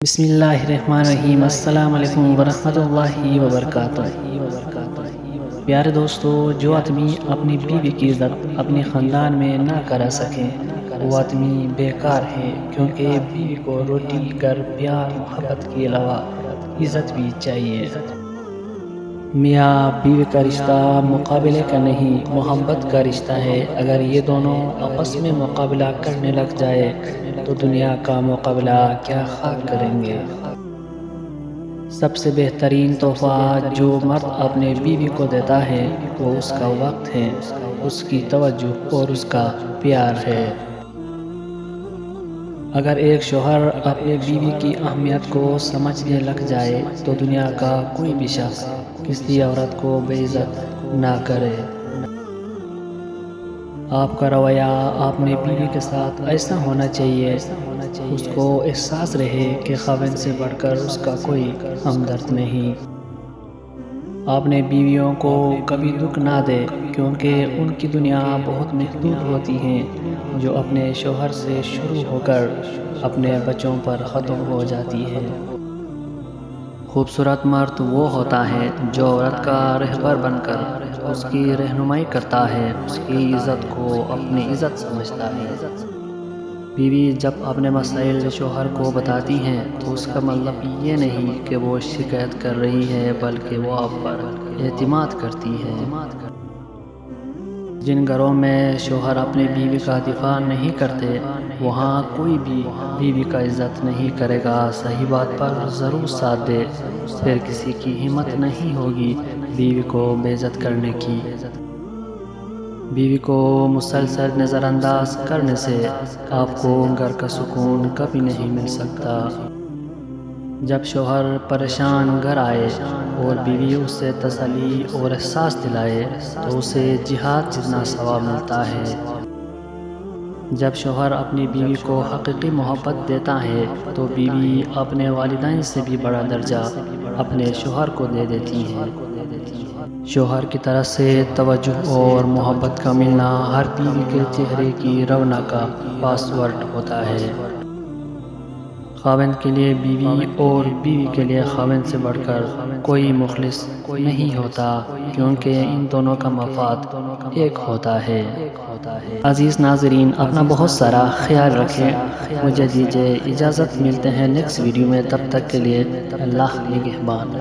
بسم اللہ الرحمن الرحیم۔ السلام علیکم ورحمۃ اللہ وبرکاتہ۔ پیارے دوستو، جو آدمی اپنی بیوی کی عزت اپنے خاندان میں نہ کرا سکے وہ آدمی بیکار ہے، کیونکہ بیوی کو روٹی گھر پیار محبت کے علاوہ عزت بھی چاہیے۔ میاں بیوی کا رشتہ مقابلے کا نہیں، محبت کا رشتہ ہے۔ اگر یہ دونوں آپس میں مقابلہ کرنے لگ جائے تو دنیا کا مقابلہ کیا خاک کریں گے۔ سب سے بہترین تحفہ جو مرد اپنے بیوی کو دیتا ہے وہ اس کا وقت ہے، اس کی توجہ اور اس کا پیار ہے۔ اگر ایک شوہر اپنی بیوی کی اہمیت کو سمجھنے لگ جائے تو دنیا کا کوئی بھی شخص کسی عورت کو بے عزت نہ کرے۔ آپ کا رویہ اپنی بیوی کے ساتھ ایسا ہونا چاہیے اس کو احساس رہے کہ خاوند سے بڑھ کر اس کا کوئی ہمدرد نہیں۔ اپنے بیویوں کو کبھی دکھ نہ دے، کیونکہ ان کی دنیا بہت محدود ہوتی ہے جو اپنے شوہر سے شروع ہو کر اپنے بچوں پر ختم ہو جاتی ہے۔ خوبصورت مرد وہ ہوتا ہے جو عورت کا رہبر بن کر اس کی رہنمائی کرتا ہے، اس کی عزت کو اپنی عزت سمجھتا ہے۔ بیوی جب اپنے مسائل شوہر کو بتاتی ہیں تو اس کا مطلب یہ نہیں کہ وہ شکایت کر رہی ہے، بلکہ وہ آپ پر اعتماد کرتی ہے۔ جن گھروں میں شوہر اپنی بیوی کا دفاع نہیں کرتے وہاں کوئی بھی بیوی کا عزت نہیں کرے گا۔ صحیح بات پر ضرور ساتھ دے، پھر کسی کی ہمت نہیں ہوگی بیوی کو بے عزت کرنے کی۔ بیوی کو مسلسل نظر انداز کرنے سے آپ کو گھر کا سکون کبھی نہیں مل سکتا۔ جب شوہر پریشان گھر آئے اور بیوی اسے تسلی اور احساس دلائے تو اسے جہاد جتنا ثواب ملتا ہے۔ جب شوہر اپنی بیوی کو حقیقی محبت دیتا ہے تو بیوی اپنے والدین سے بھی بڑا درجہ اپنے شوہر کو دے دیتی ہے۔ شوہر کی طرف سے توجہ اور محبت کا ملنا ہر بیوی کے چہرے کی رونق کا پاس ورڈ ہوتا ہے۔ خاوند کے لیے بیوی اور بیوی کے لیے خاوند سے بڑھ کر کوئی مخلص نہیں ہوتا، کیونکہ ان دونوں کا مفاد ایک ہوتا ہے۔ عزیز ناظرین، اپنا بہت سارا خیال رکھیں۔ مجھے دیجیے اجازت، ملتے ہیں نیکسٹ ویڈیو میں، تب تک کے لیے اللہ نگہبان۔